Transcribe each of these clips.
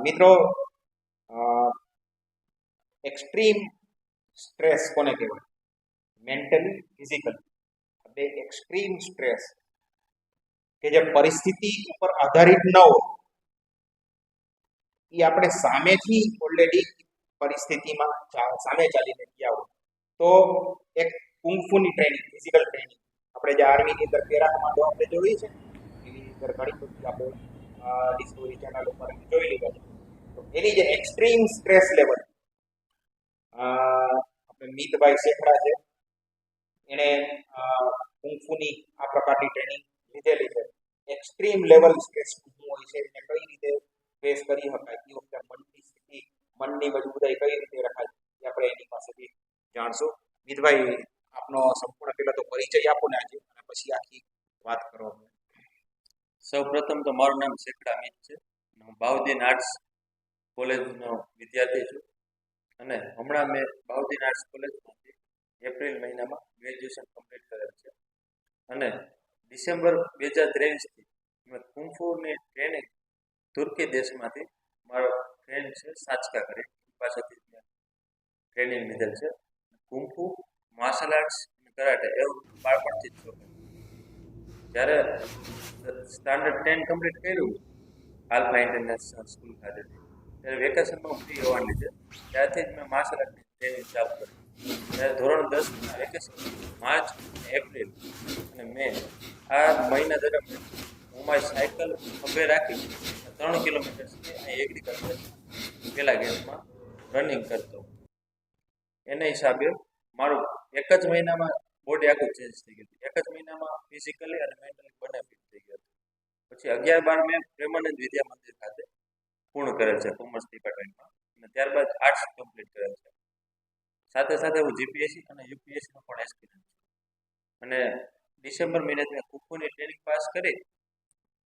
મિત્રો, extreme stress કોને કહેવાય? મેન્ટલી, ફિઝિકલ, બે એક્સ્ટ્રીમ સ્ટ્રેસ કે જે પરિસ્થિતિ ઉપર આધારિત ન હોય, એ આપણે સામેથી ઓલરેડી પરિસ્થિતિમાં સામે ચાલીને ગયા હોય તો એક કુંફુની ટ્રેનિંગ, ફિઝિકલ ટ્રેનિંગ, આપણે જે આર્મીની અંદર પેરા કમાન્ડો આપણે જોઈ છે એની અંદર ઘણી બધી આપણે ડિસ્કવરી ચેનલ ઉપર જોઈ લીધા છે. તો એની જે એક્સ્ટ્રીમ સ્ટ્રેસ લેવલ, આપણે મિતભાઈ શેખડા છે, એણે કુંફુની આ પ્રકારની ટ્રેનિંગ લીધેલી છે. એક્સ્ટ્રીમ લેવલ સ્ટ્રેસ શું હોય છે, એને કઈ રીતે ફેસ કરી શકાય, એ વખતે મનની સ્થિતિ, મનની મજબૂતાઈ કઈ રીતે રખાય, એ આપણે એની પાસેથી જાણશું. મિતભાઈ, આપનો સંપૂર્ણ પહેલા તો પરિચય આપો ને આજે, અને પછી આખી વાત કરો. સૌ પ્રથમ તો મારું નામ શેખડા મિત છે. હું બાઉદીન આર્ટ્સ કોલેજનો વિદ્યાર્થી છું અને હમણાં મેં બાઉદીન આર્ટ્સ કોલેજમાંથી એપ્રિલ મહિનામાં ગ્રેજ્યુએશન કમ્પ્લીટ કરેલ છે અને ડિસેમ્બર 2023થી મેં કુંફુની ટ્રેનિંગ તુર્કી દેશમાંથી મારો ફ્રેન્ડ છે સાચકા કરી પાસેથી મેં ટ્રેનિંગ લીધેલ છે. કુંફુ, માર્શલ આર્ટ્સ અને કરાટે એવું બાળપણથી જ શોખ. જ્યારે સ્ટાન્ડર્ડ 10 કમ્પ્લીટ કર્યું આલ્ફા ઇન્ટરનેશનલ સ્કૂલ ખાતેથી, ત્યારે વેકેશનમાં ફ્રી હોવાને લીધે ત્યારથી જ મેં માર્શલ આર્ટની ટ્રેનિંગ ચાલુ કરી. ત્યારે ધોરણ 10ના વેકેશન માર્ચ, એપ્રિલ અને મે આ મહિના દરમિયાન હું મારી સાયકલ ખભે રાખી 3 કિલોમીટર સુધી અહીં એગ્રીકલ્ચર પેલા ગેટમાં રનિંગ કરતો. એના હિસાબે મારું એક જ મહિનામાં બોડી આખું ચેન્જ થઈ ગયું. એક જ મહિનામાં ફિઝિકલી અને મેન્ટલી બંને ફિટ થઈ ગયું. પછી 11-12 મેં પ્રેમાનંદ વિદ્યા મંદિર ખાતે પૂર્ણ કરેલ છે કોમર્સ ડિપાર્ટમેન્ટમાં, અને ત્યારબાદ આર્ટ્સ કમ્પ્લીટ કરેલ છે. સાથે સાથે હું જીપીએસસી અને યુપીએસસીનો પણ એક્સપિરિયન્સ છે. અને ડિસેમ્બર મહિને મેં કુંફુની ટ્રેનિંગ પાસ કરી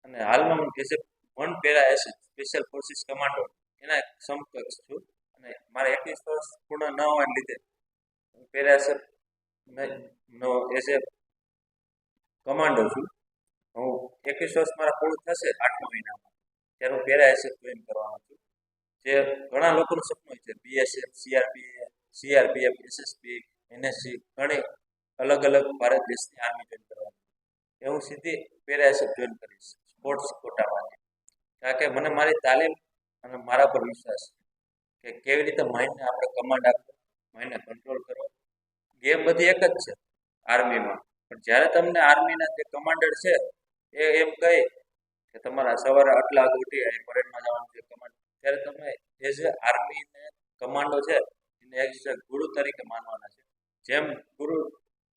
અને હાલમાં હું as a 1 para SS special forces commando એના સમકક્ષ છું. અને મારા 21 વર્ષ પૂર્ણ ન હોવાને લીધે હું પેરા એસએફ નો એઝ એ કમાન્ડો છું. હું 21 વર્ષ મારા પૂરું થશે 8મા મહિનામાં, ત્યારે હું પેરા એસએફ જોઈન કરવાનો છું. જે ઘણા લોકોનું સપનું હોય છે, બીએસએફ, સીઆરપીએફ, એસએસપી, એનએસજી, ઘણી અલગ અલગ ભારત દેશની આર્મી જોઈન કરવાની. એ હું સીધી પેરા એસએફ જોઈન કરીશ સ્પોર્ટ્સ કોટામાંથી, કારણ કે મને મારી તાલીમ અને મારા પર વિશ્વાસ છે કે કેવી રીતે માઇન્ડને આપણે કમાન્ડ આપવો, માઇન્ડને કંટ્રોલ કરવો. ગેમ બધી એક જ છે આર્મીમાં, પણ જ્યારે તમને આર્મીના જે કમાન્ડર છે એ એમ કહે કે તમારા સવારે આટલા વાગે ઉઠી પરેડમાં જવાનું છે કમાન્ડ, ત્યારે તમે એઝ એ આર્મીને કમાન્ડો છે એને એક ગુરુ તરીકે માનવાના છે. જેમ ગુરુ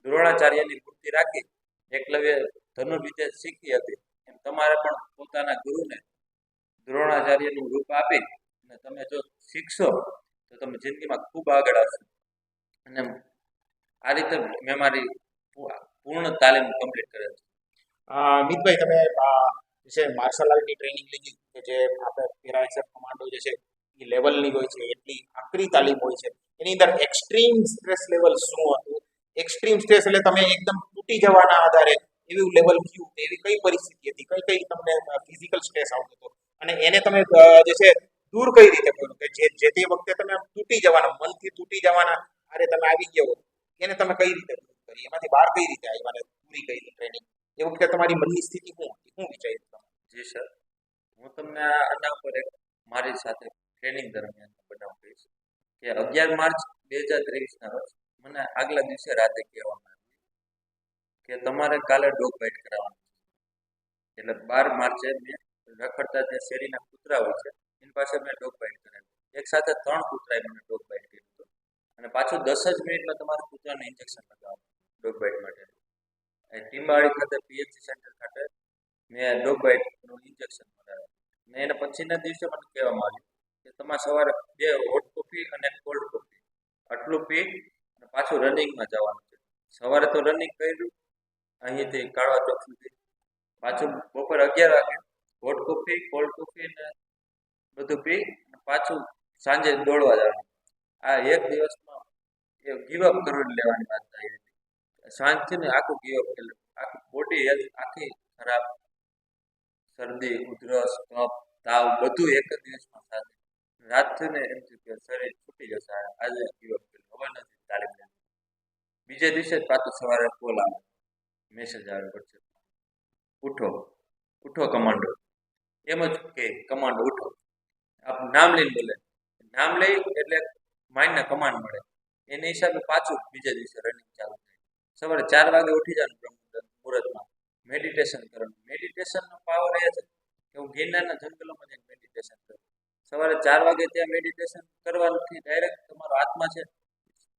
દ્રોણાચાર્યની મૂર્તિ રાખી એકલવ્ય ધનુર્વિદ્યા શીખી હતી, એમ તમારે પણ પોતાના ગુરુને દ્રોણાચાર્યનું રૂપ આપી અને તમે જો શીખશો તો તમે જિંદગીમાં ખૂબ આગળ આવશો. અને આ રીતે મેં મારી પૂર્ણ તાલીમ કમ્પ્લીટ કરેલ છે. મિતભાઈ, તમે જે માર્શલ આર્ટની ટ્રેનિંગ લીધી કે જે આપણે પેરા એસએફ કમાન્ડો જે છે એ લેવલની હોય છે, એટલી આકરી તાલીમ હોય છે, એની અંદર એક્સ્ટ્રીમ સ્ટ્રેસ લેવલ શું હતું? એક્સ્ટ્રીમ સ્ટ્રેસ એટલે તમે એકદમ તૂટી જવાના આધારે એવું લેવલ કયું, એવી કઈ પરિસ્થિતિ હતી, કઈ કઈ તમને ફિઝિકલ સ્ટ્રેસ આવતો હતો, અને એને તમે જે છે દૂર કઈ રીતે કર્યું કે જે તે વખતે તમે તૂટી જવાના, મનથી તૂટી જવાના અરે તમે આવી ગયા હો, એને તમે કઈ રીતે દૂર કરી, એમાંથી બહાર કઈ રીતે આવી, મને પૂરી કરી ટ્રેનિંગ એ વખતે તમારી મનની સ્થિતિ શું હતી, શું વિચાર્યું? જી સર, હું તમને આના ઉપર એક મારી સાથે ટ્રેનિંગ દરમિયાન બનાવ કહીશ કે 11 માર્ચ 2023ના રોજ મને આગલા દિવસે રાતે કહેવામાં આવ્યું કે તમારે કાલે ડોગ બાઇટ કરાવવાનું છે. એટલે 12 માર્ચે મેં રખડતા જે શેરીના કૂતરા હોય છે એની પાસે મેં ડોગ બાઇટ કરાવ્યું. એક સાથે 3 કૂતરાએ મને ડોગ બાઇટ કર્યું હતું. અને પાછું 10 જ મિનિટમાં તમારે કૂતરાને ઇન્જેક્શન લગાવવાનું ડોગ બાઇટ માટે. ટીમ્બાવાડી ખાતે પીએચસી સેન્ટર ખાતે મેં ડોગ બાઇટનું ઇન્જેક્શન કરાવ્યું. અને એના પછીના દિવસે મને કહેવામાં આવ્યું કે તમારે સવારે 2 હોટ કોફી અને કોલ્ડ કોફી આટલું પી અને પાછું રનિંગમાં જવાનું છે. સવારે તો રનિંગ કર્યું અહીંથી કાળવા ચોક સુધી, પાછું બપોર 11 વાગે હોટ કોફી, કોલ્ડ કોફી ને બધું પી અને પાછું સાંજે દોડવા જવાનું. આ એક દિવસમાં એ ગીવઅપ કરી લેવાની વાત થઈ હતી. સાંજથી ને આખું ગીવઅપ કરેલું, આખી બોડી હેલ્થ આખી ખરાબ, શરદી, ઉધરસ, કફ તાવ બધું એક જ દિવસમાં સાથે રાત થઈને એમ થયું કે શરીર છૂટી જશે આજે ગીવ અપ કર્યું હવે નથી તાલીમ લેવી બીજે દિવસે જ પાછું સવારે કોલ આવે મેસેજ આવે વોટ્સએપ ઉઠો ઉઠો કમાન્ડો એમ જ કે કમાન્ડો ઉઠો આપ નામ લઈને બોલે નામ લઈ એટલે માઇન્ડને કમાન્ડ મળે એની હિસાબે પાછું બીજા દિવસે રનિંગ ચાલુ થાય સવારે 4 વાગે ઉઠી જવાનું બ્રહ્મ મુહૂર્તમાં મેડિટેશન કરવાનું મેડિટેશનનો પાવર એ છે કે હું ગિરનારના જંગલોમાં જઈને મેડિટેશન કરું સવારે 4 વાગે ત્યાં મેડિટેશન કરવાથી ડાયરેક્ટ તમારો આત્મા છે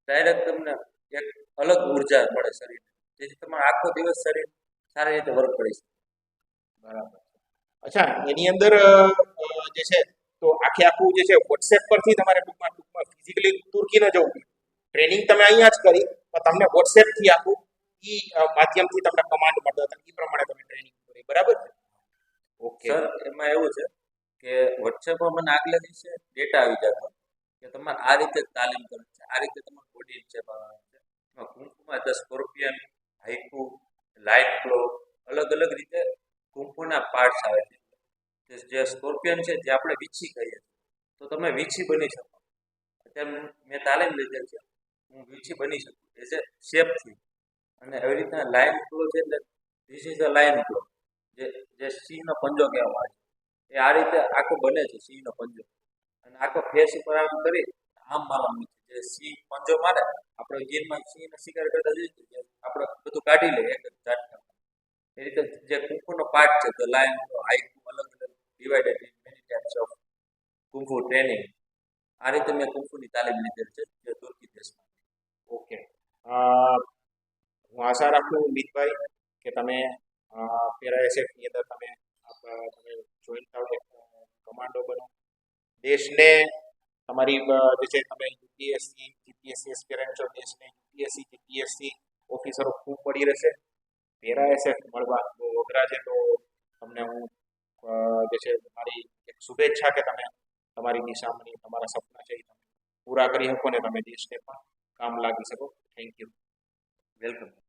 ડાયરેક્ટ તમને એક અલગ ઉર્જા મળે શરીરને જેથી તમારો આખો દિવસ શરીર સારી રીતે વર્ક કરી શકે બરાબર. અચ્છા, એની અંદર જે છે તો આખે આખું જે છે વોટ્સએપ પરથી તમારે ટૂંકમાં ફિઝિકલી તુર્કી ન જવું પડ્યું. ટ્રેનિંગ તમે અહીંયા જ કરી પણ તમને વોટ્સએપ થી આખું ઈ માધ્યમથી તમને કમાન્ડ મળતો હતા એ પ્રમાણે તમે ટ્રેનિંગ કરી, બરાબર છે? ઓકે. સર એમાં એવું છે કે વોટ્સએપમાં મને આગલા દિવસે ડેટા આવી જતો કે તમારે આ રીતે તાલીમ કરવી છે આ રીતે તમારું બોડી છે બનાવવાનું છે એમાં કુંફુમાં સ્કોર્પિયન હાઈકુ લાઇટ ફ્લો અલગ અલગ રીતે કુંફુના પાર્ટ્સ આવે છે જે સ્કોર્પિયન છે જે આપણે વીછી કહીએ તો તમે વીછી બની શકો અત્યારે મેં તાલીમ લીધેલ છે હું વીછી બની શકું એઝ એ શેપથી અને એવી રીતના લાઇન ફ્લો છે એટલે this is a line flow જે સિંહનો પંજો કહેવામાં આવે છે એ આ રીતે આખો બને છે સિંહનો પંજો અને આખો ફેસ ઉપર આમ કરી આમ મારવાનું છે જે સિંહ પંજો મારે આપણે ગીરમાં સિંહને શિકાર કરતા જોઈએ છીએ આપણે બધું કાઢી લઈએ એક જ ઝાટકા એ રીતે જે કુંફુનો પાર્ટ છે ધ લાયન હાઈકુ અલગ અલગ divided in many types of kung fu training આ રીતે મેં કુંફુની તાલીમ લીધેલ છે જે તુર્કી દેશમાં ઓકે. હું આશા રાખું મિતભાઈ કે તમે પેરા એસએફની અંદર તમે જોઈન થાવ એક કમાન્ડો બનો દેશને તમારી જે છે તમે યુપીએસસી જીપીએસસી એસ્પિરન્ટ છો દેશને યુપીએસસી જીપીએસસી ઓફિસરો ખૂબ પડી રહેશે પેરા એસએફ મળવા બહુ અઘરા છે તો તમને હું જે છે મારી એક શુભેચ્છા કે તમે તમારી દિશામાં તમારા સપના છે એ તમે પૂરા કરી શકો ને તમે દેશને પણ કામ લાગી શકો. Thank you. વેલકમ